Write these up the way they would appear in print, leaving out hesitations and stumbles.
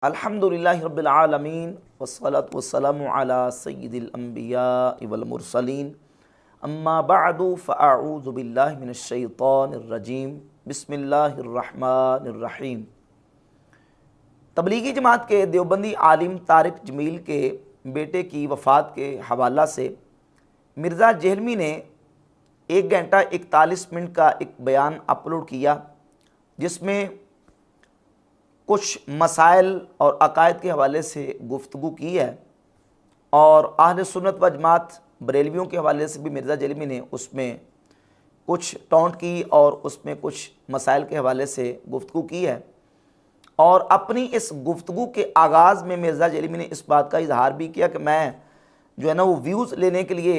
अल्हम्दुलिल्लाहि रब्बिल आलमीन वस्सलातु वस्सलामु अला सय्यिदिल अंबिया वल मुरसलीन अम्मा बअदु फ़अऊज़ु बिल्लाहि मिनश शैतानिर रजीम बिस्मिल्लाहिर रहमानिर रहीम। तबलीगी जमात के देवबंदी आलिम तारिक जमील के बेटे की वफ़ात के हवाला से मिर्ज़ा जेहलमी ने 1 घंटा 41 मिनट का एक बयान अपलोड किया, जिसमें कुछ मसाइल और अकायद के हवाले से गुफ्तगू की है और अहले सुन्नत व जमात बरेलवियों के हवाले से भी मिर्ज़ा जेहलमी ने उसमें कुछ टॉन्ट की और उसमें कुछ मसाइल के हवाले से गुफ्तगू की है। और अपनी इस गुफ्तगू के आगाज़ में मिर्ज़ा जेहलमी ने इस बात का इजहार भी किया कि मैं जो है ना वो व्यूज़ लेने के लिए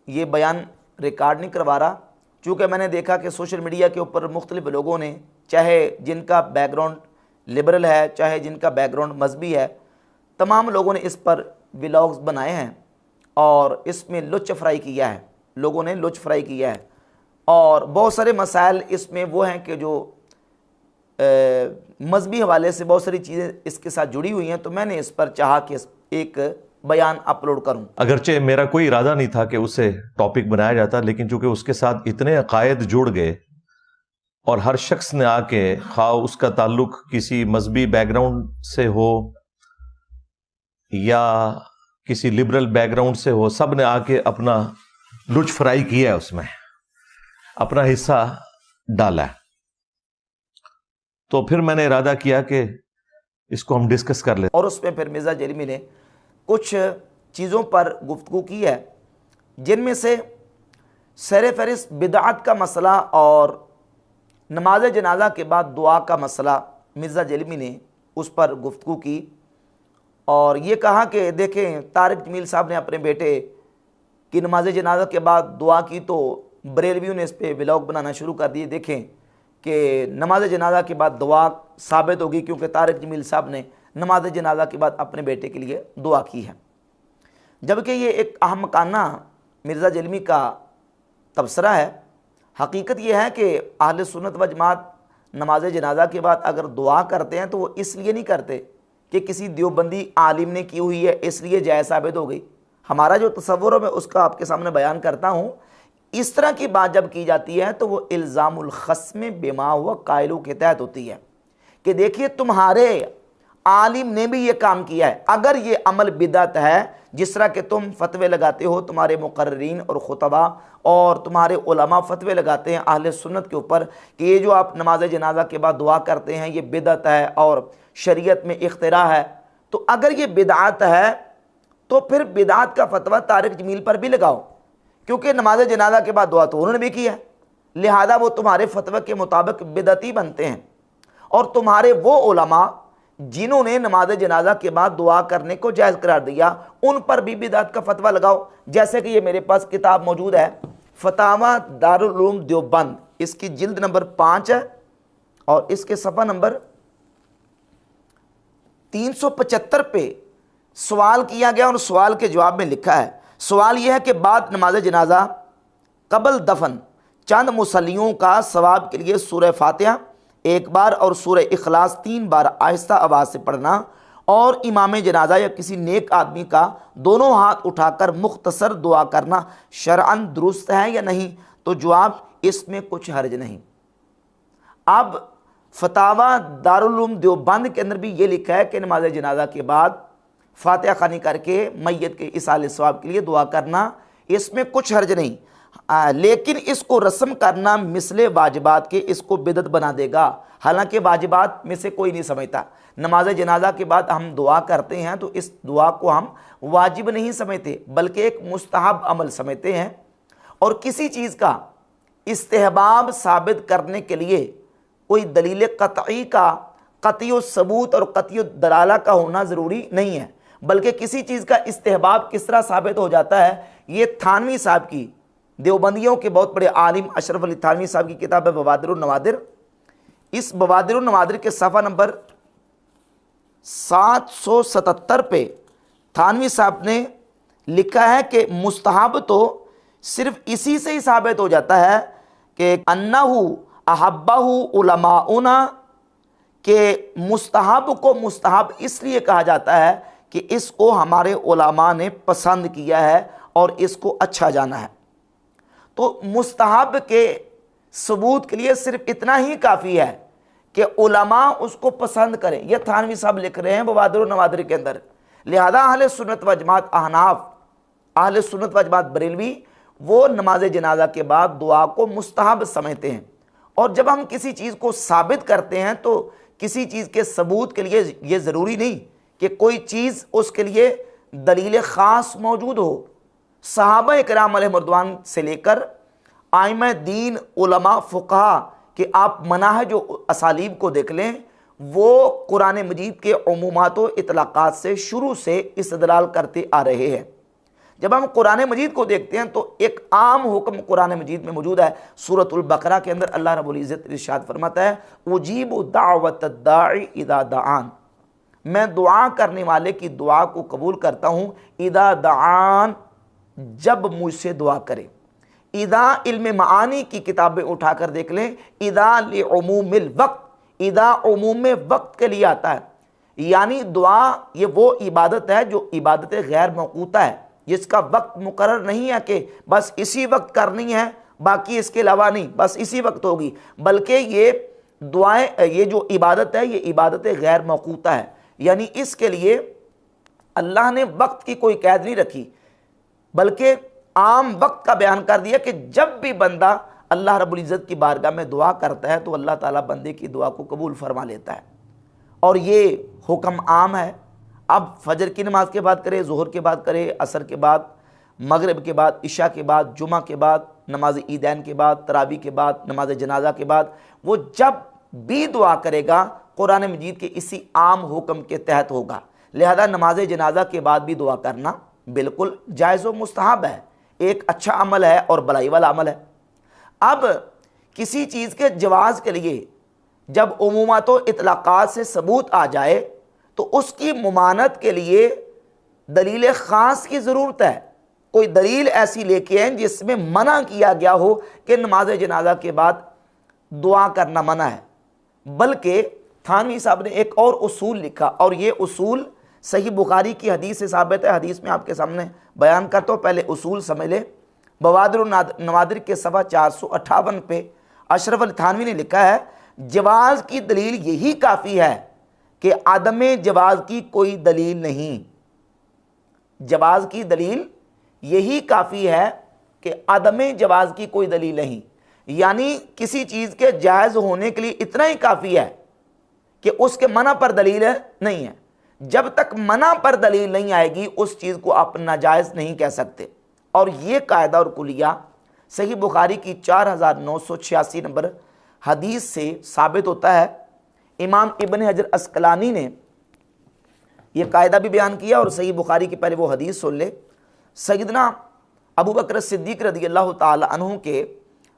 ये बयान रिकॉर्ड नहीं करवा रहा, चूँकि मैंने देखा कि सोशल मीडिया के ऊपर मुख्तलिफ लोगों ने, चाहे जिनका बैकग्राउंड लिबरल है चाहे जिनका बैकग्राउंड मजहबी है, तमाम लोगों ने इस पर व्लॉग्स बनाए हैं और इसमें लुत्फ़ फ्राई किया है, लोगों ने लुत्फ़ फ्राई किया है। और बहुत सारे मसाइल इसमें वो हैं कि जो मजहबी हवाले से बहुत सारी चीज़ें इसके साथ जुड़ी हुई हैं, तो मैंने इस पर चाहा कि एक बयान अपलोड करूं। अगरचे मेरा कोई इरादा नहीं था कि उसे टॉपिक बनाया जाता, लेकिन चूंकि उसके साथ इतने अकायद जुड़ गए और हर शख्स ने आके, खा उसका ताल्लुक किसी मजहबी बैकग्राउंड से हो या किसी लिबरल बैकग्राउंड से हो, सब ने आके अपना लुत्फ़ फ्राई किया है, उसमें अपना हिस्सा डाला है। तो फिर मैंने इरादा किया कि इसको हम डिस्कस कर लें। और उसमें फिर मिर्ज़ा जेहलमी ने कुछ चीज़ों पर गुफ्तगू की है, जिनमें से सर फहरिस्त बिदअत का मसला और नमाज जनाजा के बाद दुआ का मसला मिर्ज़ा जेहलमी ने उस पर गुफ्तगू की और ये कहा कि देखें, तारिक जमील साहब ने अपने बेटे की नमाज जनाजा के बाद दुआ की तो बरेलवियों ने इस पर व्लॉग बनाना शुरू कर दिए। देखें कि नमाज जनाजा के बाद दुआ साबित होगी, क्योंकि तारिक जमील साहब ने नमाज जनाजा के बाद अपने बेटे के लिए दुआ की है, जबकि ये एक अहमकाना मिर्ज़ा जेहलमी का तबसरा है। हकीकत यह है कि अहले सुन्नत व जमात नमाज जनाजा के बाद अगर दुआ करते हैं तो वो इसलिए नहीं करते कि किसी देवबंदी आलिम ने की हुई है इसलिए जायज़ साबित हो गई। हमारा जो तसव्वुर है मैं उसका आपके सामने बयान करता हूँ। इस तरह की बात जब की जाती है तो वो इल्ज़ामुल ख़स्म बिमा हुआ कायलू के तहत होती है कि देखिए तुम्हारे आलिम ने भी ये काम किया है। अगर ये अमल बिदअत है, जिस तरह के तुम फतवे लगाते हो, तुम्हारे मुकर्रिरीन और खुतबा और तुम्हारे उलमा फतवे लगाते हैं अहले सुन्नत के ऊपर कि ये जो आप नमाज जनाजा के बाद दुआ करते हैं ये बिदअत है और शरीयत में इख्तिरा है, तो अगर ये बिदअत है तो फिर बिदअत का फतवा तारिक जमील पर भी लगाओ, क्योंकि नमाज जनाजा के बाद दुआ तो उन्होंने भी किया है, लिहाजा वो तुम्हारे फतवे के मुताबिक बिदअती बनते हैं। और तुम्हारे वो उलमा जिन्होंने नमाज जनाजा के बाद दुआ करने को जायज़ करार दिया, उन पर भी बिदअत का फतवा लगाओ। जैसे कि ये मेरे पास किताब मौजूद है, फतावा दारुल उलूम देवबंद, इसकी जिल्द नंबर 5 है और इसके सफ़ा नंबर 375 पे सवाल किया गया और सवाल के जवाब में लिखा है। सवाल यह है कि बाद नमाज जनाजा कबल दफन चंद मुसल्लियों का सवाब के लिए सूरह फातिहा 1 बार और सूरह इखलास 3 बार आहिस्ता आवाज़ से पढ़ना और इमाम जनाजा या किसी नेक आदमी का दोनों हाथ उठाकर मुख्तसर दुआ करना शरअन दुरुस्त है या नहीं? तो जवाब, इसमें कुछ हर्ज नहीं। अब फतावा दारुल उलूम देवबंद के अंदर भी ये लिखा है कि नमाज जनाजा के बाद फातिहा खानी करके मैयत के इसाले सवाब के लिए दुआ करना, इसमें कुछ हर्ज नहीं, लेकिन इसको रस्म करना मिसले वाजिबात के इसको बिदअत बना देगा। हालांकि वाजिबात में से कोई नहीं समझता, नमाज जनाजा के बाद हम दुआ करते हैं तो इस दुआ को हम वाजिब नहीं समझते बल्कि एक मुस्तहब अमल समझते हैं। और किसी चीज़ का इस्तेहबाब साबित करने के लिए कोई दलील कतई का कतियो सबूत और कतियो दलाला का होना ज़रूरी नहीं है, बल्कि किसी चीज़ का इस्तेहबाब किस तरह साबित हो जाता है, ये थानवी साहब की, देवबंदियों के बहुत बड़े आलिम अशरफ अली थानवी साहब की किताब है बवादिरुन नवादिर। इस बवादिरुन नवादिर के सफ़ा नंबर 777 पे थानवी साहब ने लिखा है कि मुस्तहब तो सिर्फ इसी से ही साबित हो जाता है कि अन्नहु अहब्बहु उलमाउना, कि मुस्तहब को मुस्तहब इसलिए कहा जाता है कि इसको हमारे उलमा ने पसंद किया है और इसको अच्छा जाना है। तो मुस्तहब के सबूत के लिए सिर्फ इतना ही काफ़ी है कि उलमा उसको पसंद करें। यह थानवी साहब लिख रहे हैं बवादिर नवादिर के अंदर। लिहाजा अहले सुन्नत व जमात अहनाफ, अहले सुन्नत व जमात बरेलवी, वो नमाज जनाजा के बाद दुआ को मुस्तहब समझते हैं। और जब हम किसी चीज़ को साबित करते हैं तो किसी चीज़ के सबूत के लिए ये ज़रूरी नहीं कि कोई चीज़ उसके लिए दलील ख़ास मौजूद हो। सहाबा इकराम अलैहिर्रिज़वान से लेकर आइमा दीन, उलमा, फ़ुक़हा कि आप मनाहज जो असालीब को देख लें, वो कुरान मजीद के उमूमात व इतलाक़ात से शुरू से इस्तदलाल करते आ रहे हैं। जब हम कुरान मजीद को देखते हैं तो एक आम हुक्म कुरान मजीद में मौजूद है। सूरतुल बकरा के अंदर अल्लाह रब्बुल इज़्ज़त इरशाद फरमाता है, उजीबु दाअवत दाई इदा दाआन, मैं दुआ करने वाले की दुआ को कबूल करता हूँ, इदा दाआन, जब मुझसे दुआ करे। इदा इल्म मानी की किताबें उठाकर देख लें, इदा लिउमूमिल वक्त, इदा उमूम वक्त के लिए आता है। यानी दुआ ये वो इबादत है जो इबादत गैर मौकूता है, जिसका वक्त मुकर्रर नहीं है कि बस इसी वक्त करनी है, बाकी इसके अलावा नहीं, बस इसी वक्त होगी। बल्कि ये दुआएं, ये जो इबादत है, ये इबादत गैर मौकूता है। यानी इसके लिए अल्लाह ने वक्त की कोई कैद नहीं रखी, बल्कि आम वक्त का बयान कर दिया कि जब भी बंदा अल्लाह रब्बुल इज़्ज़त की बारगाह में दुआ करता है तो अल्लाह ताला बंदे की दुआ को कबूल फरमा लेता है। और ये हुक्म आम है। अब फजर की नमाज के बाद करे, ज़ोहर के बाद करे, असर के बाद, मगरिब के बाद, इशा के बाद, जुमा के बाद, नमाज ईदैन के बाद, तरावी के बाद, नमाज जनाजा के बाद, वो जब भी दुआ करेगा कुरान मजीद के इसी आम हुक्म के तहत होगा। लिहाजा नमाज जनाजा के बाद भी दुआ करना बिल्कुल जायज़ व मुस्तहब है, एक अच्छा अमल है और भलाई वाला अमल है। अब किसी चीज़ के जवाज़ के लिए जब उमूमात व इतलाक़ात से सबूत आ जाए तो उसकी मुमानत के लिए दलील ख़ास की ज़रूरत है। कोई दलील ऐसी लेके आए जिसमें मना किया गया हो कि नमाज जनाजा के बाद दुआ करना मना है। बल्कि थानवी साहब ने एक और उसूल लिखा, और ये उसूल सही बुखारी की हदीस से साबित है। हदीस में आपके सामने बयान करता हूँ, पहले उसूल समझ ले। बवादिर नवादिर के सफ़ा 458 पे अशरफ अली थानवी ने लिखा है, जवाज़ की दलील यही काफ़ी है कि आदम जवाज़ की कोई दलील नहीं। जवाज़ की दलील यही काफ़ी है कि आदम जवाज़ की कोई दलील नहीं। यानी किसी चीज़ के जायज़ होने के लिए इतना ही काफ़ी है कि उसके मना पर दलील नहीं है। जब तक मना पर दलील नहीं आएगी उस चीज़ को आप नाजायज़ नहीं कह सकते। और ये कायदा और कुलिया सही बुखारी की 4986 नंबर हदीस से साबित होता है। इमाम इब्न हजर अस्कलानी ने यह कायदा भी बयान किया, और सही बुखारी की पहले वो हदीस सुन ले। सैयदना अबू बकर सिद्दीक़ रज़ियल्लाहु ताला अन्हु के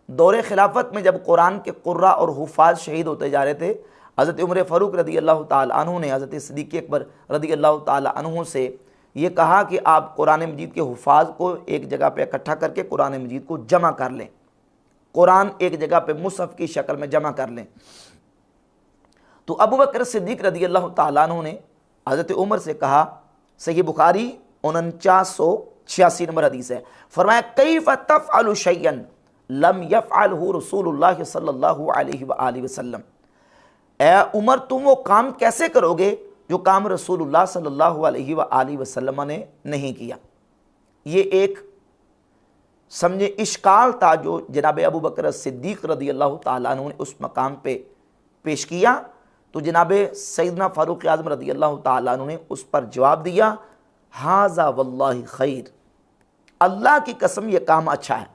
दौरे खिलाफत में जब कुरान के कुर्रा और हुफ़ाज़ शहीद होते जा रहे थे, हज़रत उमर फ़ारूक रज़ियल्लाहु ताला अन्हु ने हज़रत सिद्दीक़ अकबर रज़ियल्लाहु ताला अन्हु से ये कहा कि आप कुरान मजीद के हुफ़ाज़ को एक जगह पे इकट्ठा करके कुरान मजीद को जमा कर लें, कुरान एक जगह पे मुसहफ़ की शक्ल में जमा कर लें। तो अबू बकर सिद्दीक़ रज़ियल्लाहु ताला अन्हु ने हज़रत उमर से कहा, सही बुखारी 4986 नंबर हदीस है, फरमाया कैफ़ तफ़अलु शैअन लम यफ़अलहु रसूलुल्लाह सल्लल्लाहु अलैहि वआलिहि वसल्लम, ए उमर तुम वो काम कैसे करोगे जो काम रसूलुल्लाह सल्लल्लाहु अलैहि वआलिहि वसल्लम ने नहीं किया। ये एक समझे इश्काल था जो जनाब अबू बकर सिद्दीक़ रज़ियल्लाहु ताला अन्हु ने उस मकाम पे पेश किया। तो जनाब सैयदना फ़ारूक आज़म रज़ियल्लाहु ताला अन्हु ने उस पर जवाब दिया, हाज़ा वल्लाहि खैर, अल्लाह की कसम ये काम अच्छा है।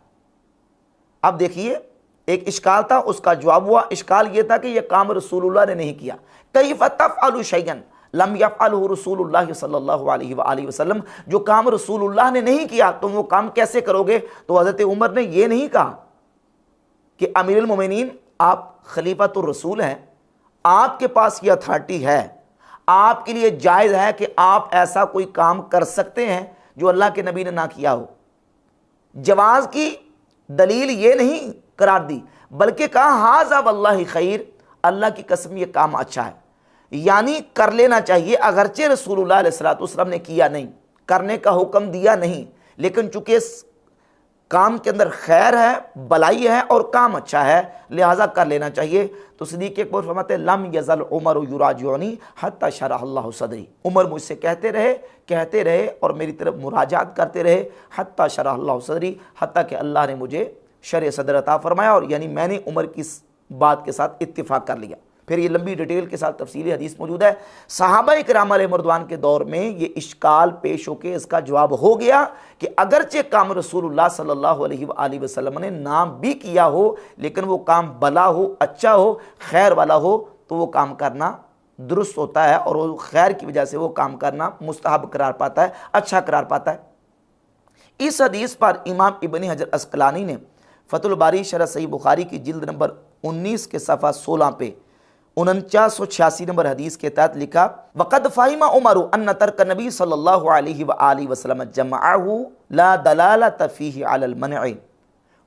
अब देखिए, एक इश्काल था, उसका जवाब हुआ। इश्काल ये था कि यह काम रसूलुल्लाह ने नहीं किया। कैफ़ तफ़अलु शैअन लम यफ़अलहु रसूलुल्लाह सल्लल्लाहु अलैहि वसल्लम, जो काम रसूलुल्लाह ने नहीं किया तुम वो काम कैसे करोगे। तो हज़रत उमर ने ये नहीं कहा कि अमीरुल मोमिनीन आप खलीफतुर रसूल हैं, आपके पास ये अथॉरिटी है, आपके लिए जायज़ है कि आप ऐसा कोई काम कर सकते हैं जो अल्लाह के नबी ने ना किया हो। जवाज़ की दलील ये नहीं करार दी, बल्कि कहा हाज़ा वल्लाहि खैर, अल्लाह की कसम ये काम अच्छा है। यानी कर लेना चाहिए, अगरचे रसूलुल्लाह अलैहिस्सलातु वस्सलाम ने किया नहीं, करने का हुक्म दिया नहीं, लेकिन चूंकि काम के अंदर खैर है, भलाई है और काम अच्छा है, लिहाजा कर लेना चाहिए। तो सिद्दीक़ अकबर फरमाते लम यज़ल उमर युराजिउनी हत्ता शरह अल्लाहु सदरी, उमर मुझसे कहते रहे और मेरी तरफ मुराजात करते रहे, हत्ता शरह अल्लाहु सदरी, हत्ता कि अल्लाह ने मुझे शर सदर अता फरमाया, और यानी मैंने उमर की बात के साथ इत्तिफाक कर लिया। फिर ये लंबी डिटेल के साथ तफसीली हदीस मौजूद है। सहाबा इकराम अलैहिर्रिज़वान के दौर में ये इश्काल पेश होके इसका जवाब हो गया कि अगरचे काम रसूलुल्लाह सल्लल्लाहु अलैहि वसल्लम ने नाम भी किया हो, लेकिन वो काम भला हो, अच्छा हो, खैर वाला हो, तो वो काम करना दुरुस्त होता है और वो खैर की वजह से वो काम करना मुस्तहब करार पाता है, अच्छा करार पाता है। इस हदीस पर इमाम इब्न हजर अस्कलानी ने फतहुल बारी शरह सही बुखारी की जिल्द नंबर 19 के सफ़ा 16 पे 4986 नंबर हदीस के तहत लिखा, वक़द फ़हिमा उमर अन्न तर्क नबी सल्लल्लाहु अलैहि वसल्लम जमअहु ला दलालत फ़ीही अलल मनअ।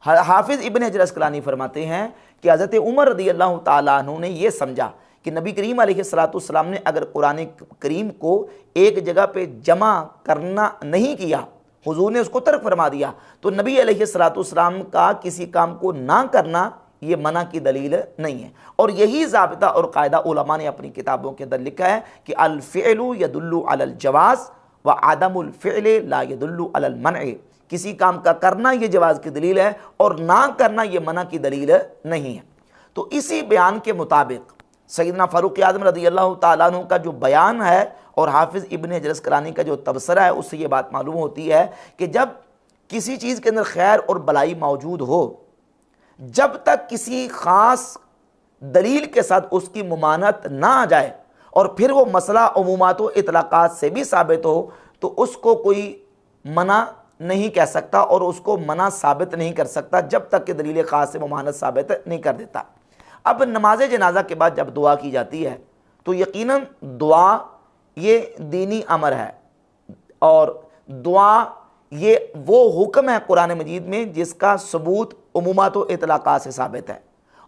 हाफिज़ इब्न हजर अस्कलानी फरमाते हैं कि हज़रत उमर रज़ियल्लाहु ताला अन्हु ने यह समझा कि नबी करीम अलैहिस्सलातु वस्सलाम ने अगर कुरान करीम को एक जगह पे जमा करना नहीं किया, हुजूर ने उसको तर्क फरमा दिया, तो नबी अलैहिस्सलातु वस्सलाम का किसी काम को ना करना ये मना की दलील नहीं है। और यही ज़ाबिता और कायदा उलमा ने अपनी किताबों के अंदर लिखा है कि अल फ़िअलु यदुल्लु अलल जवाज़ व आदमुल फ़िअल ला यदुल्लु अलल मनअ। किसी काम का करना ये जवाज़ की दलील है और ना करना ये मना की दलील नहीं है। तो इसी बयान के मुताबिक सैयदना फ़ारूक़ आज़म रज़ियल्लाहु ताला अन्हु का जो बयान है और हाफिज़ इब्न हजर अस्कलानी का जो तबसरा है, उससे ये बात मालूम होती है कि जब किसी चीज़ के अंदर खैर और भलाई मौजूद हो, जब तक किसी ख़ास दलील के साथ उसकी मुमानत ना आ जाए और फिर वो मसला उमूमात व इतलाक़ात से भी साबित हो, तो उसको कोई मना नहीं कह सकता और उसको मना साबित नहीं कर सकता जब तक कि दलील ख़ास से मुमानत साबित नहीं कर देता। अब नमाज जनाजा के बाद जब दुआ की जाती है तो यकीनन दुआ ये दीनी अमर है और दुआ ये वो हुक्म है कुरान मजीद में जिसका सबूत उमूमात व इतलाक़ात से साबित है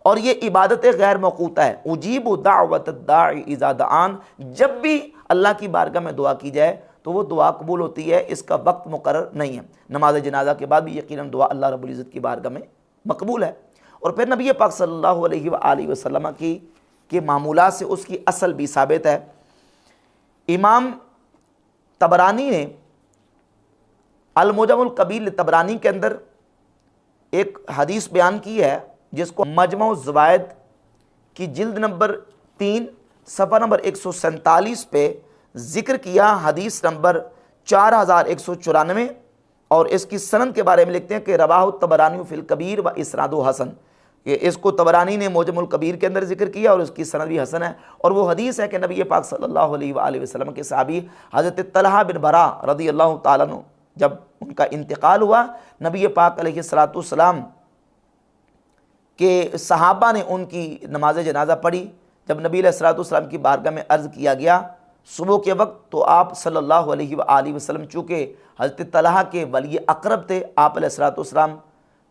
और ये इबादत गैर मौक़ूता है। उजीबु दाअवत दाई इज़ा दआन, जब भी अल्लाह की बारगाह में दुआ की जाए तो वो दुआ कबूल होती है, इसका वक्त मुकर्रर नहीं है। नमाज जनाजा के बाद भी यकीनन दुआ अल्लाह रब्बुल इज़्ज़त की बारगाह में मकबूल है। और फिर नबी पाक सल्लल्लाहु अलैहि वसल्लम की मामूलात से उसकी असल भी साबित है। इमाम तबरानी ने अल-मुजम्मुल कबीर तबरानी के अंदर एक हदीस बयान की है जिसको मजमू ज़वायद की जिल्द नंबर 3 सफ़ा नंबर 147 पे ज़िक्र किया, हदीस नंबर 4194, और इसकी सनद के बारे में लिखते हैं कि रवाहु तबरानी फिल कबीर व इस्नादु हसन। ये इसको तबरानी ने मुजमुल कबीर के अंदर जिक्र किया और उसकी सनद भी हसन है। और वो हदीस है कि नबी पाक सल्लल्लाहु अलैहि वसल्लम के सहाबी हज़रत तलहा बिन बरा रज़ियल्लाहु ताला अन्हु जब उनका इंतकाल हुआ, नबी पाक अलैहिस्सलातु वस्सलाम के सहाबा ने उनकी नमाज जनाजा पढ़ी। जब नबी अलैहिस्सलातु वस्सलाम की बारगाह में अर्ज़ किया गया सुबह के वक्त, तो आप सल्लल्लाहु अलैहि वसल्लम चूँकि हज़रत तलहा के वली अक़रब थे, आप अलैहिस्सलातु वस्सलाम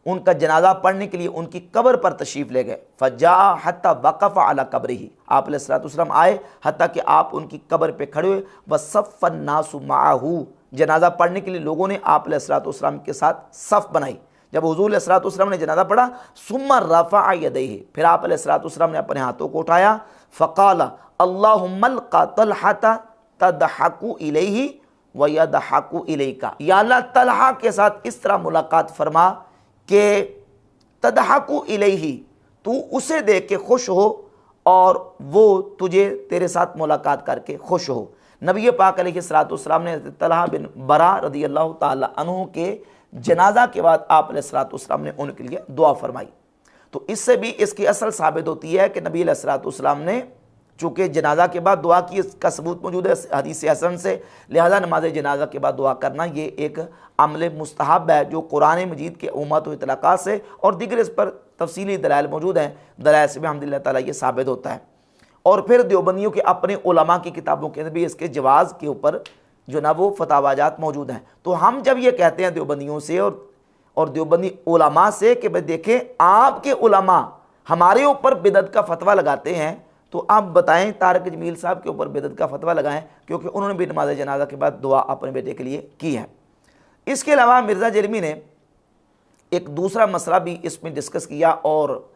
उनका जनाजा पढ़ने के लिए उनकी कब्र पर तशरीफ़ ले गए। फ़जा हत्ता वक़फ़ अला कब्रिही, आप अलैहिस्सलातु वस्सलाम आए हत्ता कि आप उनकी कब्र पे खड़े हुए। व सफ़्फ़न नासु माअहू, जनाजा पढ़ने के लिए लोगों ने आप अलैहिस्सलातु वस्सलाम के साथ सफ़ बनाई। जब हुज़ूर अलैहिस्सलातु वस्सलाम ने जनाजा पढ़ा, सुम्मा रफ़अ यदैहि, फिर आप अलैहिस्सलातु वस्सलाम ने अपने हाथों को उठाया। फ़क़ाल अल्लाहुम्मल क़तलहता तदहकु इलैहि व यदहकु इलैका, या अल्लाह तलहा के साथ इस तरह मुलाकात फरमा कि तदहकु इलैहि, तू उसे देख के खुश हो और वो तुझे तेरे साथ मुलाकात करके खुश हो। नबी पाक अलैहिस्सलातु वस्सलाम ने तलहा बिन बरा रज़ियल्लाहु ताला अन्हु के जनाजा के बाद आप अलैहिस्सलातु वस्सलाम ने उनके लिए दुआ फरमाई। तो इससे भी इसकी असल साबित होती है कि नबी अलैहिस्सलातु वस्सलाम ने चूँकि जनाजा के बाद दुआ की, इसका सबूत मौजूद है हदीस हसन से, लिहाजा नमाज जनाजा के बाद दुआ करना ये एक अमल मुस्तहब है जो कुरान मजीद के उम्मत व इतलाक़ात से और दीगर इस पर तफसीली दलाइल मौजूद हैं, दलाइल से भी अल्हम्दुलिल्लाह ताला ये साबित होता है। और फिर देवबंदियों के अपने उलमा की किताबों के अंदर भी इसके जवाज़ के ऊपर जो ना वो फतावाजात मौजूद हैं। तो हम जब ये कहते हैं देवबंदियों से और देवबंदी उलमा से कि भाई देखें आपके उलमा हमारे ऊपर बिदअत का फतवा लगाते हैं, तो आप बताएं तारिक जमील साहब के ऊपर बिदअत का फतवा लगाएं, क्योंकि उन्होंने भी नमाज जनाजा के बाद दुआ अपने बेटे के लिए की है। इसके अलावा मिर्ज़ा जेलमी ने एक दूसरा मसला भी इसमें डिस्कस किया और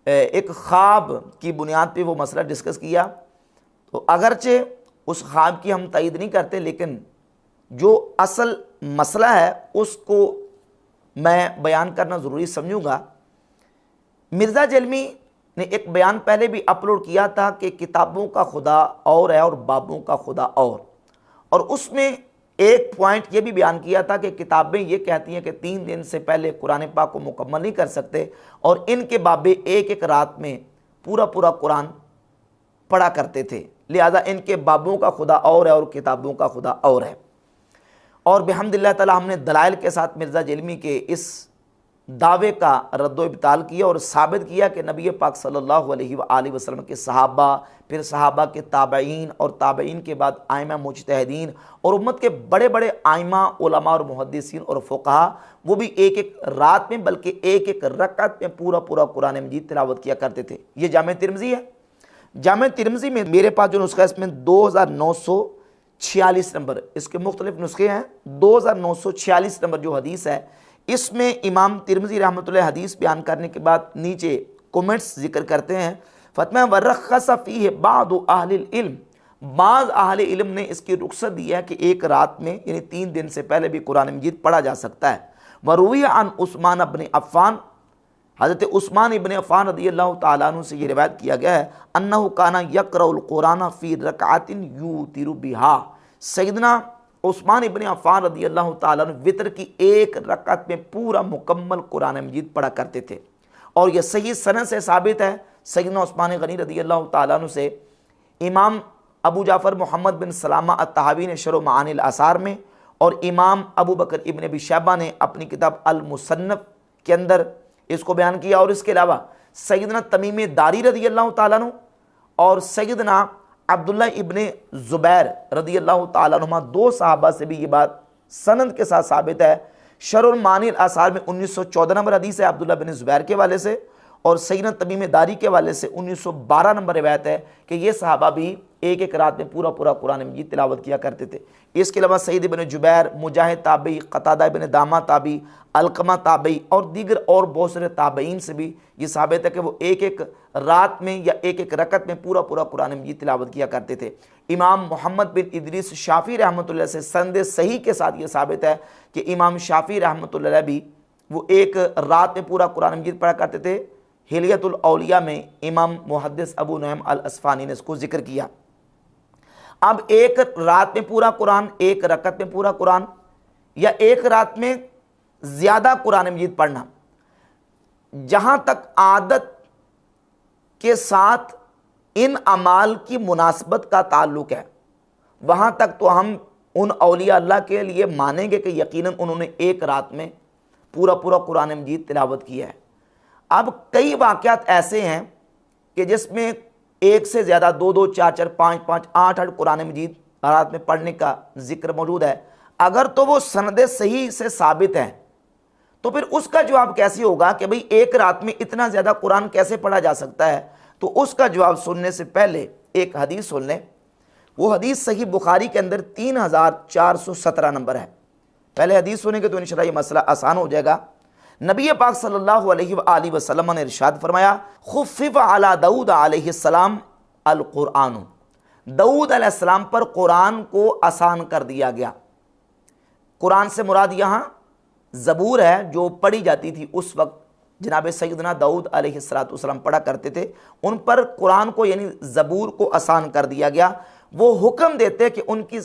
एक ख्वाब की बुनियाद पे वो मसला डिस्कस किया। तो अगरचे उस ख्वाब की हम तईद नहीं करते, लेकिन जो असल मसला है उसको मैं बयान करना ज़रूरी समझूंगा। मिर्ज़ा जेलमी ने एक बयान पहले भी अपलोड किया था कि किताबों का खुदा और है और बाबों का खुदा और उसमें एक पॉइंट ये भी बयान किया था कि किताबें ये कहती हैं कि 3 दिन से पहले कुरान पाक को मुकम्मल नहीं कर सकते और इनके बाबे एक एक रात में पूरा पूरा कुरान पढ़ा करते थे, लिहाजा इनके बाबों का खुदा और है और किताबों का खुदा और है। और बिहम्दिल्लाह ताला हमने दलाइल के साथ मिर्ज़ा जेलमी के इस दावे का रद्दो इब्ताल किया और साबित किया कि नबी पाक सल्लल्लाहु अलैहि वसल्लम के सहाबा, फिर सहाबा के ताबईन और ताबईन के बाद आइमा मुज्तहिदीन और उम्मत के बड़े बड़े आइमा उलमा और मुहद्दिसीन और फ़ुक़हा, वो भी एक एक रात में बल्कि एक एक रकअत में पूरा पूरा कुरान मजीद तिलावत किया करते थे। ये जामे तिरमिज़ी है। जामे तिरमिज़ी में मेरे पास जो नुस्खा है इसमें 2946 नंबर, इसके मुख्तलिफ नुस्खे हैं। 2946 नंबर जो हदीस है इसमें इमाम तिरमिज़ी रहमतुल्लाह हदीस बयान करने के बाद नीचे कमेंट्स जिक्र करते हैं, फतमा वरख़्ख़स फ़ीह बाज़ अहलिल इल्म, बाज़ अहले इल्म ने इसकी रुख्सत दी है कि एक रात में यानी 3 दिन से पहले भी कुरान मजीद पढ़ा जा सकता है। वरुविया अन उस्मान इब्न अफ़्फ़ान, हज़रत उस्मान इब्न अफ़्फ़ान रज़ियल्लाहु ताला अन्हु से ये रिवायत किया गया है, अन्नहु काना यक़रउल कुरान फ़ी रकअतिन यूतिरु बिहा, सैयदना उस्मान इब्न अफ़्फ़ान रज़ियल्लाहु ताला अन्हु वितर की एक रकअत में पूरा मुकम्मल कुरान मजीद पढ़ा करते थे। और यह सही सनद से साबित है सैयदना उस्मान गनी रज़ियल्लाहु ताला अन्हु से। इमाम अबू जाफ़र मोहम्मद बिन सलामा अत-तहावी ने शरह मानिल आसार में और इमाम अबू बकर इब्न अबी शैबा ने अपनी किताब अल मुसन्नफ के अंदर इसको बयान किया। और इसके अलावा सैयदना तमीम दारी रज़ियल्लाहु ताला अन्हु और सैयदना अब्दुल्ला इब्ने ज़ुबैर रज़ियल्लाहु ताला अन्हुमा, 2 सहाबा से भी ये बात सनद के साथ साबित है। शरह मानिल आसार में 1914 नंबर हदीस है अब्दुल्ला बिन ज़ुबैर के वाले से और सैयदना तमीम दारी के वाले से 1912 नंबर रिवायत है कि ये सहाबा भी एक एक रात में पूरा पूरा कुरान मजीद तिलावत किया करते थे। इसके अलावा सईद इब्न जुबैर, मुजाहिद ताबई, क़तादा इब्न दामा ताबी, अलकमा ताबई और दीगर और बहुत सारे ताबईन से भी ये साबित है कि वो एक एक रात में या एक एक रकत में पूरा पूरा कुरान मजीद तिलावत किया करते थे। इमाम मोहम्मद बिन इदरीस शाफ़ी रहमतुल्लाह से संदे सही के साथ ये साबित है कि इमाम शाफ़ी रहमतुल्लाह भी वो एक रात में पूरा कुरान मजीद पढ़ा करते थे। हिलियतुल औलिया में इमाम मुहद्दिस अबू नुअैम अल अस्फ़ानी ने इसको जिक्र किया। अब एक रात में पूरा कुरान, एक रकत में पूरा कुरान या एक रात में ज़्यादा कुरान मजीद पढ़ना, जहाँ तक आदत के साथ इन अमाल की मुनासबत का ताल्लुक़ है वहाँ तक तो हम उन औलिया अल्लाह के लिए मानेंगे कि यकीनन उन्होंने एक रात में पूरा पूरा कुरान मजीद तिलावत किया है। अब कई वाक़यात ऐसे हैं कि जिसमें एक से ज़्यादा 2-2, 4-4, 5-5, 8-8 कुरान मजीद रात में पढ़ने का जिक्र मौजूद है। अगर तो वो सनद सही से साबित है तो फिर उसका जवाब कैसे होगा कि भाई एक रात में इतना ज़्यादा कुरान कैसे पढ़ा जा सकता है। तो उसका जवाब सुनने से पहले एक हदीस सुन लें। वो हदीस सही बुखारी के अंदर 3417 नंबर है। पहले हदीस सुनेंगे तो इंशाअल्लाह ये मसला आसान हो जाएगा। नबी पाक सल्लल्लाहु अलैहि वसल्लम ने इरशाद फरमाया, खुफ़िफ़ अला दाऊद अलैहिस्सलाम अल कुरान, दाऊद अलैहिस्सलाम पर कुरान को आसान कर दिया गया। कुरान से मुराद यहाँ ज़बूर है जो पढ़ी जाती थी उस वक्त जनाब सैयदना दाऊद अलैहिस्सलाम पढ़ा करते थे। उन पर कुरान को यानी ज़बूर को आसान कर दिया गया। वो हुक्म देते कि उनकी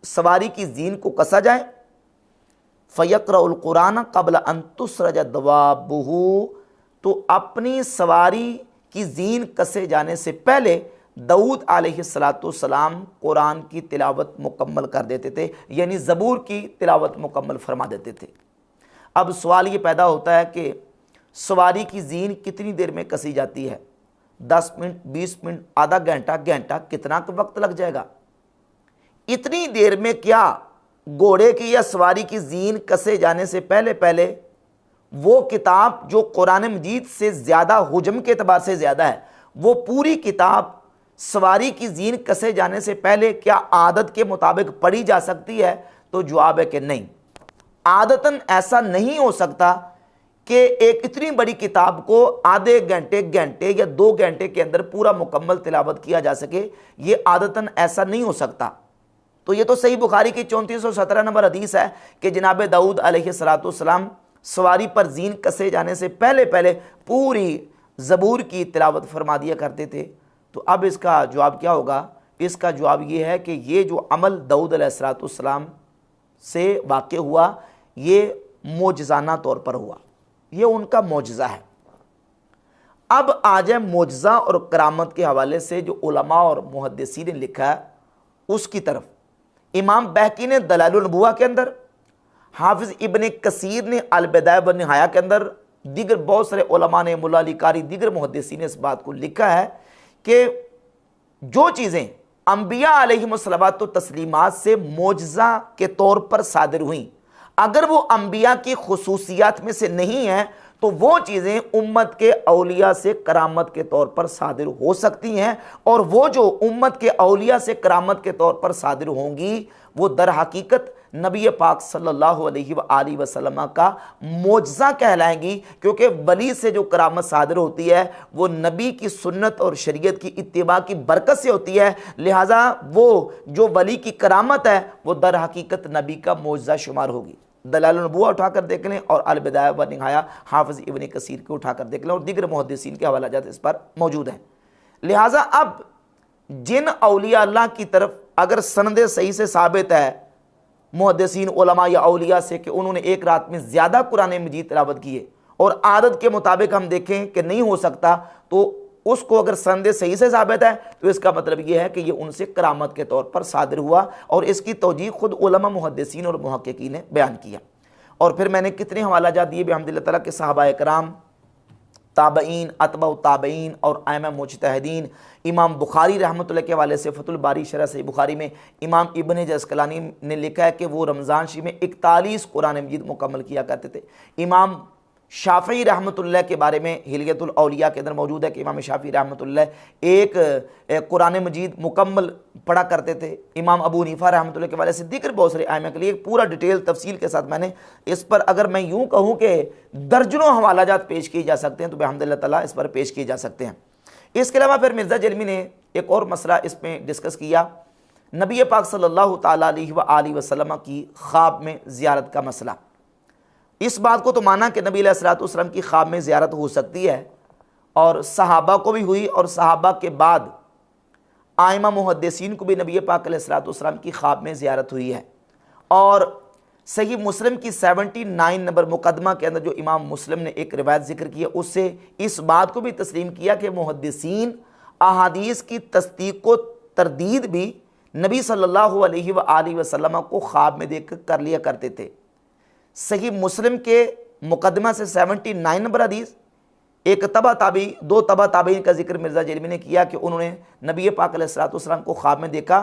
सवारी की जीन को कसा जाए, फ़यक़रउल कुरान क़ब्ल अन तुसरज दवाबुहु, तो अपनी सवारी की जीन कसे जाने से पहले दाऊद अलैहिस्सलाम कुरान की तिलावत मुकम्मल कर देते थे, यानी ज़बूर की तिलावत मुकम्मल फरमा देते थे। अब सवाल ये पैदा होता है कि सवारी की जीन कितनी देर में कसी जाती है? 10 मिनट, 20 मिनट, आधा घंटा, घंटा, कितना वक्त लग जाएगा? इतनी देर में क्या घोड़े की या सवारी की जीन कसे जाने से पहले पहले वो किताब जो कुरान मजीद से ज़्यादा हुजम के एतबार से ज़्यादा है, वो पूरी किताब सवारी की जीन कसे जाने से पहले क्या आदत के मुताबिक पढ़ी जा सकती है? तो जवाब है कि नहीं, आदतन ऐसा नहीं हो सकता कि एक इतनी बड़ी किताब को आधे घंटे, घंटे या 2 घंटे के अंदर पूरा मुकम्मल तिलावत किया जा सके। ये आदतन ऐसा नहीं हो सकता। तो ये तो सही बुखारी की 3417 नंबर हदीस है कि जनाब दाऊद अलैहिस्सलाम सवारी पर जीन कसे जाने से पहले पहले पूरी ज़बूर की तिलावत फरमा दिया करते थे। तो अब इसका जवाब क्या होगा? इसका जवाब ये है कि ये जो अमल दाऊद अलैहिस्सलाम से वाक़ हुआ, ये मोजज़ाना तौर पर हुआ, ये उनका मोजज़ा है। अब आ जाए मोजज़ा और करामत के हवाले से जो उलमा और मुहद्दिसीन ने लिखा है उसकी तरफ। इमाम बहकी ने दलाइलुन नबुव्वा के अंदर, हाफिज़ इब्ने कसीर ने अल बिदाया व निहाया के अंदर, दीगर बहुत सारे उलमा ने, मुल्ला अली कारी, दीगर मुहद्दिसीन ने इस बात को लिखा है कि जो चीज़ें अंबिया अलैहिमुस्सलातो तस्लीमात से मोजज़ा के तौर पर सादिर हुई, अगर वो अंबिया की खुसूसियात में से नहीं है तो वो चीज़ें उम्मत के औलिया से करामत के तौर पर सादिर हो सकती हैं। और वो जो उम्मत के औलिया से करामत के तौर पर सादिर होंगी वो दर हकीकत नबी पाक सल्लल्लाहु अलैहि वसल्लम का मोजज़ा कहलाएंगी, क्योंकि वली से जो करामत सादिर होती है वो नबी की सुन्नत और शरीयत की इत्तिबा की बरकत से होती है। लिहाजा वो जो वली की करामत है वो दर हकीकत नबी का मोजज़ा शुमार होगी। दलाइलुन नबुव्वा उठाकर देख लें और अल बिदाया व निहाया हाफिज़ इब्ने कसीर को उठाकर देख लें और दीगर मुहद्दिसीन के हवाला जात इस पर मौजूद हैं। लिहाजा अब जिन औलिया अल्लाह की तरफ अगर सनदे सही से साबित है मुहद्दिसीन उलमा या औलिया से कि उन्होंने एक रात में ज़्यादा कुरान मजीद तिलावत किए और आदत के मुताबिक हम देखें कि नहीं हो सकता, तो उसको अगर सनदे सही से साबित है तो इसका मतलब यह है कि ये उनसे करामत के तौर पर सादिर हुआ। और इसकी तौजीह खुद उलमा मुहद्दिसीन और मुहक्किकीन ने बयान किया। और फिर मैंने कितने हवाला जात दिए बिहम्दिल्लाह ताला के सहाबा इकराम, ताबईन, अतबा ताबईन और आइमा मुज्तहिदीन। इमाम बुखारी रहमतुल्लाह के हवाले से फतुल बारी शरह सही बुखारी में इमाम इब्ने जस्कलानी ने लिखा है कि वो रमज़ान शरीफ में 41 कुरान मजीद मुकम्मल किया करते थे। इमाम शाफ़ी रहमतुल्लाह के बारे में हिलियतुल औलिया के अंदर मौजूद है कि इमाम शाफ़ी रहमतुल्लाह एक कुरान मजीद मुकम्मल पढ़ा करते थे। इमाम अबू हनीफा रहमतुल्लाह के वाले से दीगर बहुत सारे आइमा के लिए पूरा डिटेल तफसील के साथ मैंने इस पर, अगर मैं यूँ कहूँ कि दर्जनों हवालाजात पेश किए जा सकते हैं तो बिहम्दिल्लाह ताला इस पर पेश किए जा सकते हैं। इसके अलावा फिर मिर्ज़ा जलमी ने एक और मसला इसमें डिस्कस किया, नबी पाक सल्लल्लाहु तआला अलैहि वसल्लम की ख्वाब में ज़ियारत का मसला। इस बात को तो माना कि नबी अलैहिस्सलाम की ख्वाब में ज़ियारत हो सकती है और सहाबा को भी हुई और सहाबा के बाद आइमा मुहद्दिसीन को भी नबी पाक अलैहिस्सलाम की ख्वाब में ज़ियारत हुई है। और सही मुस्लिम की 79 नंबर मुकदमा के अंदर जो इमाम मुस्लिम ने एक रिवायत जिक्र किया उससे इस बात को भी तस्लीम किया कि मुहद्दिसीन अहादीस की तस्दीक को तरदीद भी नबी सल्लल्लाहु अलैहि वसल्लम को ख्वाब में देख कर लिया करते थे। सही मुस्लिम के मुकदमा से 79 नंबर हदीस, एक तबा ताबी, 2 तबा ताबीन का जिक्र मिर्ज़ा जलमी ने किया कि उन्होंने नबी पाक अलैहिस्सलाम को ख्वाब में देखा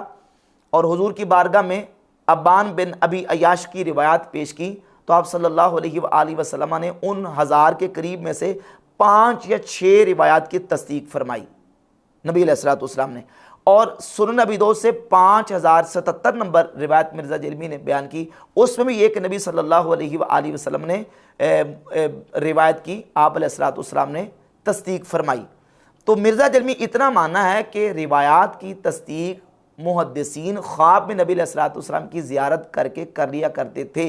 और हुजूर की बारगाह में अब्बान बिन अबी अयाश की रिवायत पेश की तो आप सल्लल्लाहु अलैहि वसल्लम ने उन 1000 के करीब में से 5 या 6 रिवायात की तस्दीक फरमाई नबी अलैहिस्सलाम ने। और सुनन अबी दाऊद से 5077 नंबर रिवायत मिर्ज़ा जलमी ने बयान की, उसमें भी एक नबी सल्लल्लाहु अलैहि वसल्लम ने रिवायत की, आप अलैहिस्सलाम ने तस्दीक फरमाई। तो मिर्ज़ा जलमी इतना माना है कि रिवायात की तस्दीक मुहद्दिसीन ख्वाब में नबी अलैहिस्सलाम की ज़ियारत करके कर लिया करते थे।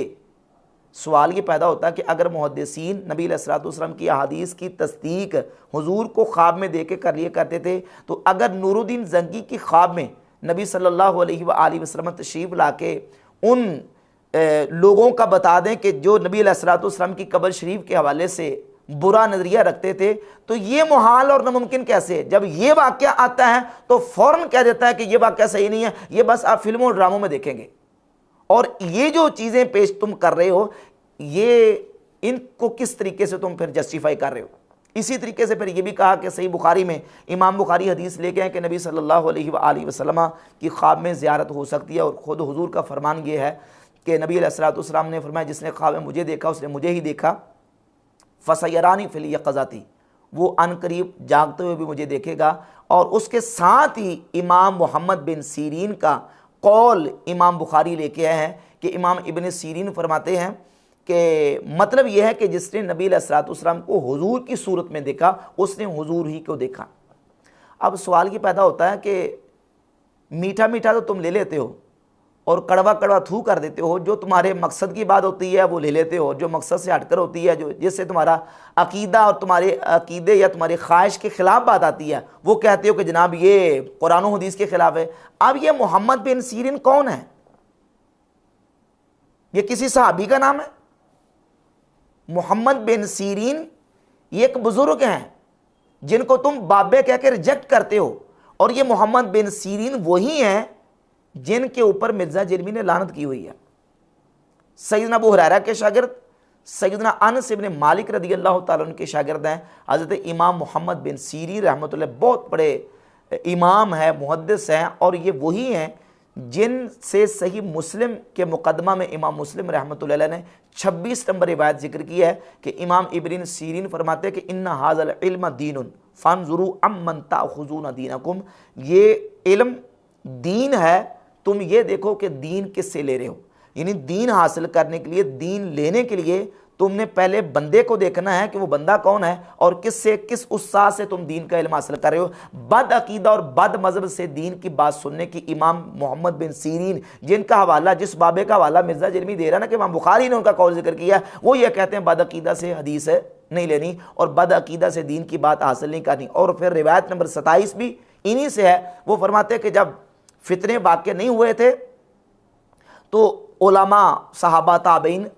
सवाल ये पैदा होता है कि अगर मुहद्दिसीन नबी अलैहिस्सलाम की अहादीस की तस्दीक हुजूर को ख्वाब में दे के कर लिया करते थे, तो अगर नूरुद्दीन जंगी की ख्वाब में नबी सल्लल्लाहु अलैहि वसल्लम तशरीफ़ ला के उन लोगों का बता दें कि जो नबी अलैहिस्सलाम की कब्र शरीफ के हवाले से बुरा नज़रिया रखते थे, तो ये मुहाल और नामुमकिन कैसे? जब ये वाक़या आता है तो फ़ौरन कह देता है कि ये वाक़या सही नहीं है, ये बस आप फिल्मों और ड्रामों में देखेंगे। और ये जो चीज़ें पेश तुम कर रहे हो, ये इनको किस तरीके से तुम फिर जस्टिफाई कर रहे हो? इसी तरीके से फिर ये भी कहा कि सही बुखारी में इमाम बुखारी हदीस लेके हैं कि नबी सल्लल्लाहु अलैहि वसल्लम की ख्वाब में ज़ियारत हो सकती है। और ख़ुद हुजूर का फरमान ये है कि नबी अलैहिस्सलाम ने फरमाया जिसने ख्वाब में मुझे देखा उसने मुझे ही देखा, फसयरानी फिल यक़ज़ाती, वो अनकरीब जागते हुए भी मुझे देखेगा और उसके साथ ही इमाम मोहम्मद बिन सीरीन का कौल इमाम बुखारी लेके आए हैं कि इमाम इब्न सीरीन फरमाते हैं कि मतलब यह है कि जिसने नबी अलैहिस्सलाम को हुजूर की सूरत में देखा उसने हुजूर ही को देखा। अब सवाल ये पैदा होता है कि मीठा मीठा तो तुम ले लेते हो और कड़वा कड़वा थू कर देते हो, जो तुम्हारे मकसद की बात होती है वो ले लेते हो, जो मकसद से हटकर होती है, जो जिससे तुम्हारा अकीदा और तुम्हारे अकीदे या तुम्हारी ख्वाहिश के ख़िलाफ़ बात आती है, वो कहते हो कि जनाब ये कुरान और हदीस के ख़िलाफ़ है। अब ये मोहम्मद बिन सीरीन कौन है? ये किसी सहाबी का नाम है? मोहम्मद बिन सीरीन ये एक बुज़ुर्ग हैं जिनको तुम बाबे कह के रिजेक्ट करते हो, और ये मोहम्मद बिन सीरीन वही हैं जिनके ऊपर मिर्ज़ा जरमी ने लानत की हुई है। सैयदना अबू हुरैरा के शागिर्द सैयदना अनस इब्न मालिक रदी अल्लाह तआला अन्हु के शागिर्द हैं हज़रत इमाम मोहम्मद बिन सीरीन रहमतुल्लाह, बहुत बड़े इमाम है, मुहद्दिस हैं, और ये वही हैं जिनसे सही मुस्लिम के मुकदमा में इमाम मुस्लिम रहमतुल्लाह अलैह ने 26 नंबर रिवायत जिक्र की है कि इमाम इब्न सीरीन फरमाते हैं कि इन्ना हाज़ल इल्म दीनुन फंजुरू अम्मन ताखुज़ून दीनकुम, ये इल्म दीन है, तुम ये देखो कि दीन किससे ले रहे हो। यानी दीन हासिल करने के लिए, दीन लेने के लिए तुमने पहले बंदे को देखना है कि वो बंदा कौन है और किससे, किस उत्साह से तुम दीन का इल्म हासिल कर रहे हो। बद अकीदा और बद मजहब से दीन की बात सुनने की इमाम मोहम्मद बिन सीरीन, जिनका हवाला, जिस बाबे का हवाला मिर्ज़ा जरमी दे रहा ना कि इमाम बुखारी ने उनका कौल जिक्र किया, वो ये कहते हैं बद अकीदा से हदीस नहीं लेनी और बद अकीदा से दीन की बात हासिल नहीं करनी। और फिर रिवायत नंबर 27 भी इन्हीं से है। वो फरमाते हैं कि जब फितने वाक़े नहीं हुए थे तो उलमा, सहाबा, ताबईन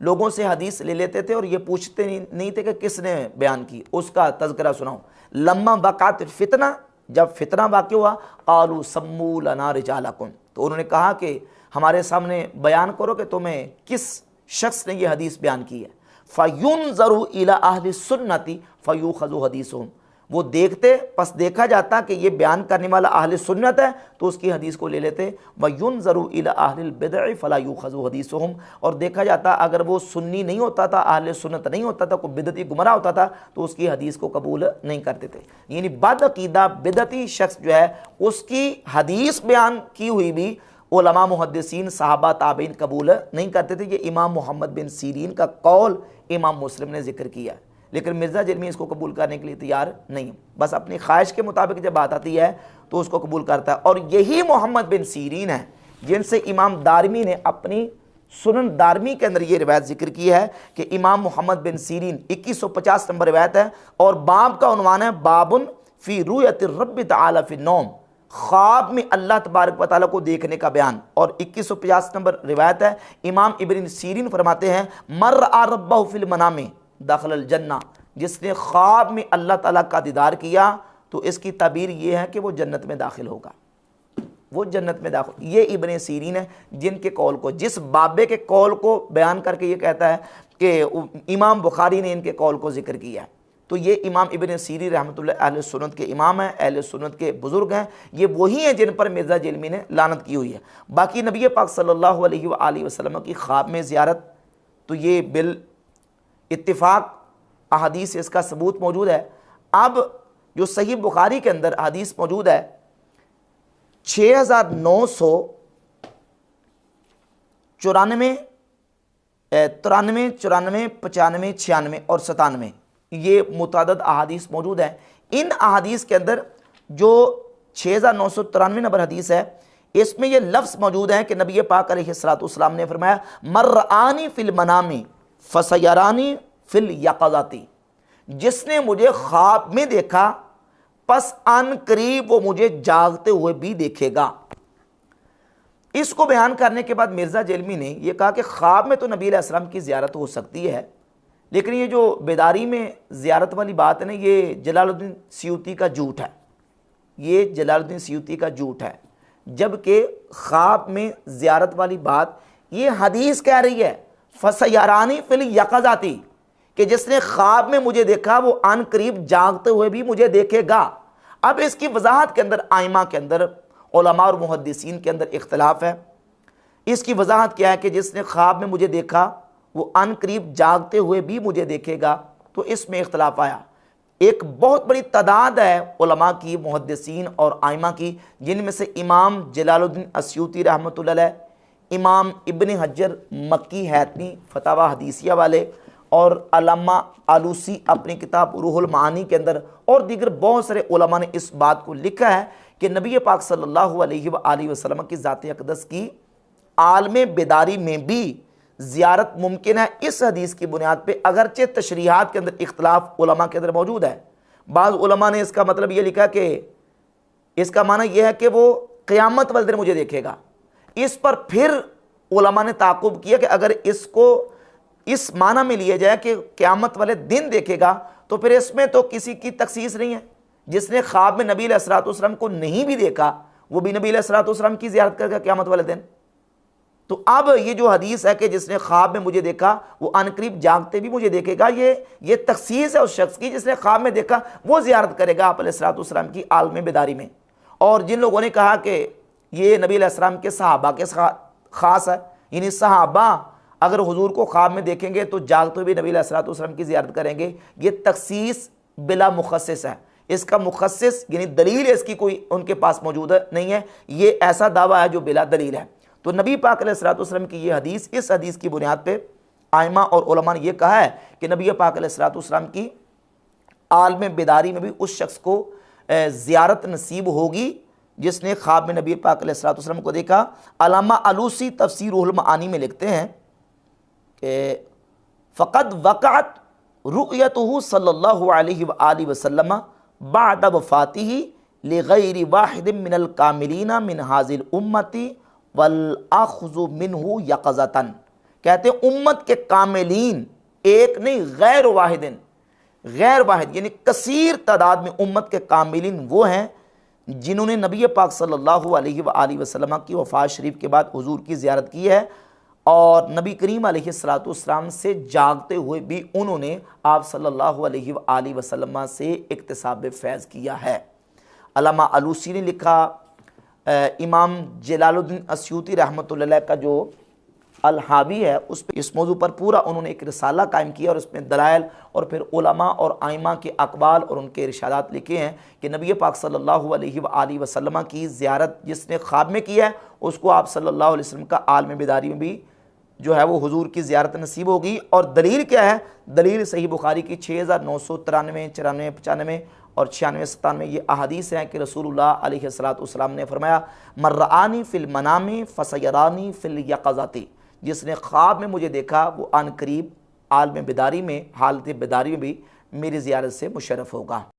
लोगों से हदीस ले लेते थे और ये पूछते नहीं थे कि किसने बयान की, उसका तज़किरा सुनाओ। लम्मा वक़ात फितना, जब फितना वाक़ हुआ, क़ालू सम्मू लना रिजालकुम, तो उन्होंने कहा कि हमारे सामने बयान करो कि तुम्हें किस शख्स ने ये हदीस बयान की है। फ़युनज़रू इला अहली सुन्नति फ़यूख़ज़ु हदीसुहुम, वो देखते, बस देखा जाता कि ये बयान करने वाला अहले सुन्नत है तो उसकी हदीस को ले लेते। वयुनज़रू इला अहलिल बिदअ फ़ला युख़ज़ु हदीसुहुम, और देखा जाता अगर वो सुन्नी नहीं होता था, अहले सुन्नत नहीं होता था, कोई बिदअती गुमराह होता था तो उसकी हदीस को कबूल नहीं करते थे। यानी बदअक़ीदा बिदअती शख्स जो है उसकी हदीस बयान की हुई भी उलमा, मुहद्दिसीन, सहाबा, ताबईन कबूल नहीं करते थे। ये इमाम मोहम्मद बिन सीरीन का कौल इमाम मुस्लिम ने जिक्र किया, लेकिन मिर्ज़ा जरमी इसको कबूल करने के लिए तैयार नहीं, बस अपनी ख्वाहिश के मुताबिक जब बात आती है तो उसको कबूल करता है। और यही मोहम्मद बिन सीरीन है जिनसे इमाम दारमी ने अपनी सुनन दारमी के अंदर ये रिवायत जिक्र की है कि इमाम मोहम्मद बिन सीरीन 2150 नंबर रिवायत है और बाब का उन्वान है बाबुन फ़ी रुयति रब्बि तआला फ़ी नौम, ख्वाब में अल्लाह तबारक व तआला को देखने का बयान। और 2150 नंबर रिवायत है, इमाम इब्न सीरीन फरमाते हैं मर आ रब्बहु फिल मनामी दाखिल जन्ना, जिसने ख्वाब में अल्लाह ताला का दीदार किया तो इसकी ताबीर ये है कि वो जन्नत में दाखिल होगा, वो जन्नत में दाखिल। ये इब्न सीरीन है जिनके कौल को, जिस बाबे के कौल को बयान करके ये कहता है कि इमाम बुखारी ने इनके कौल को जिक्र किया है। तो ये इमाम इब्न सीरीन रहमतुल्लाह अहले सुन्नत के इमाम हैं, अहले सुन्नत के बुज़ुर्ग हैं। ये वही हैं जिन पर मिर्ज़ा जरमी ने लानत की हुई है। बाकी नबी पाक सल्लल्लाहु अलैहि वसल्लम की ख्वाब में ज़ियारत, तो ये बिल इत्तिफाक अहादीस से इसका सबूत मौजूद है। अब जो सही बुखारी के अंदर हदीस मौजूद है 6994, 93, 94, 95, 96 और 97 ये मुतादद अहादीस मौजूद है। इन अहादीस के अंदर जो 6993 नंबर हदीस है इसमें यह लफ्ज़ मौजूद है कि नबी पाक अलैहिस्सलाम ने फरमाया मर्आनी फिल मनामी फसयरानी फिल यक़ज़ाती, जिसने मुझे ख्वाब में देखा पस अन करीब वो मुझे जागते हुए भी देखेगा। इसको बयान करने के बाद मिर्ज़ा जरमी ने यह कहा कि ख्वाब में तो नबी अलैहिस्सलाम की ज़ियारत हो सकती है, लेकिन ये जो बेदारी में ज़ियारत वाली बात है ना, ये जलालुद्दीन सयूती का झूठ है, ये जलालुद्दीन सयूती का झूठ है। जबकि ख्वाब में ज़ियारत वाली बात ये हदीस कह रही है फसयरानी फिल यक़ज़ाती, कि जिसने ख्वाब में मुझे देखा वो अन करीब जागते हुए भी मुझे देखेगा। अब इसकी वजाहत के अंदर आइमा के अंदर, उलमा और मुहद्दिसीन के अंदर इख्तलाफ है। इसकी वजाहत क्या है कि जिसने ख्वाब में मुझे देखा वो अन करीब जागते हुए भी मुझे देखेगा, तो इसमें इख्तलाफ आया। एक बहुत बड़ी तादाद है उलमा की, मुहद्दिसीन और आइमा की, जिनमें से इमाम जलालुद्दीन अस्यूती रहमतुल्लाह अलैह, इमाम इब्न हजर मक्की हैतमी फतावा हदीसिया वाले, और अल्लामा आलूसी अपनी किताब रूहुल मानी के अंदर, और दीगर बहुत सारे उलमा ने इस बात को लिखा है कि नबी पाक सल्लल्लाहु अलैहि वसल्लम की ज़ात अक़दस की आलम बेदारी में भी ज़ियारत मुमकिन है। इस हदीस की बुनियाद पे अगरचे तशरीहात के अंदर इख्तलाफ उलमा के अंदर मौजूद है। बाज़ उलमा ने इसका मतलब ये लिखा कि इसका माना यह है कि वो क़यामत वाले दिन मुझे देखेगा। इस पर फिर उलमा ने ताक़ुब किया कि अगर इसको इस माना में लिया जाए कि क़यामत वाले दिन देखेगा, तो फिर इसमें तो किसी की तखसीस नहीं है। जिसने ख्वाब में नबी अलैहिस्सलातु वस्सलाम को नहीं भी देखा, वो भी नबी अलैहिस्सलातु वस्सलाम की ज़ियारत करेगा क़यामत वाले दिन। तो अब ये जो हदीस है कि जिसने ख्वाब में मुझे देखा वो अनकरीब जागते भी मुझे देखेगा, ये तखसीस है उस शख्स की जिसने ख्वाब में देखा वो ज़ियारत करेगा आप अलैहिस्सलातु वस्सलाम की आलम बेदारी में। और जिन लोगों ने कहा कि ये नबी अलैहिस्सलाम के सहाबा के ख़ास है, यानी सहाबा अगर हुजूर को ख्वाब में देखेंगे तो जागते भी नबी अलैहिस्सलातु वस्सलाम की ज़ियारत करेंगे, ये तखसीस बिला मुखस्सिस है। इसका मुखस्सिस यानी दलील इसकी कोई उनके पास मौजूद नहीं है, ये ऐसा दावा है जो बिला दलील है। तो नबी पाक अलैहिस्सलातु वस्सलाम की ये हदीस, इस हदीस की बुनियाद पे आइमा और उलमा ने यह कहा है कि नबी पाक अलैहिस्सलातु वस्सलाम की आलम बेदारी में भी उस शख्स को ज़ियारत नसीब होगी जिसने ख्वाब में नबी पाक अलैहिस्सलातु वस्सलाम को देखा। अल्लामा आलूसी तफसीर रूहुल मानी में लिखते हैं कि फ़क़द वक़अत रुयतुहु सल्लल्लाहु अलैहि वसल्लम बाद वफ़ातिही लिग़ैरि वाहिदिन मिनल कामिलीना मिन हाज़िल उम्मती वल आख़ुज़ु मिन्हु यक़ज़तन। कहते हैं उम्मत के कामिलीन एक नहीं, गैर वाहिदिन, गैर वाहिद यानी कसीर तादाद में उम्मत के कामिलीन वो हैं जिन्होंने नबी पाक सल्लल्लाहु अलैहि वसल्लम की वफ़ात शरीफ के बाद हुजूर की ज़ियारत की है, और नबी करीम अलैहिस्सलातु वस्सलाम से जागते हुए भी उन्होंने आप सल्लल्लाहु अलैहि वसल्लम से इक्तिसाब फैज़ किया है। अल्लामा आलूसी ने लिखा, इमाम जलालुद्दीन अस्यूती रहमतुल्लाह अलैह का जो अल-हावी है उस पर इस मौजू पर पूरा उन्होंने एक रिसाला कायम किया, और उसमें दलाइल और फिर उलमा और आइमा के अक़वाल और उनके इरशादात लिखे हैं कि नबी पाक सल्लल्लाहु अलैहि वसल्लम की ज़ियारत जिसने ख्वाब में की है उसको आप सल्लल्लाहु अलैहि वसल्लम का आलम बेदारी में भी जो है वो हुजूर की ज़ियारत नसीब होगी। और दलील क्या है? दलील सही बुखारी की 6993, 94, 95 और 96, 97 ये अहादीस हैं कि रसूलुल्लाह अलैहिस्सलातु वस्सलाम ने फरमाया, मर्रानी फिल मनामी फसयरानी फिल यक़ज़ाती, जिसने ख्वाब में मुझे देखा वो अन करीब आलम बेदारी में, हालत बेदारी में भी मेरी ज़ियारत से मुशर्रफ होगा।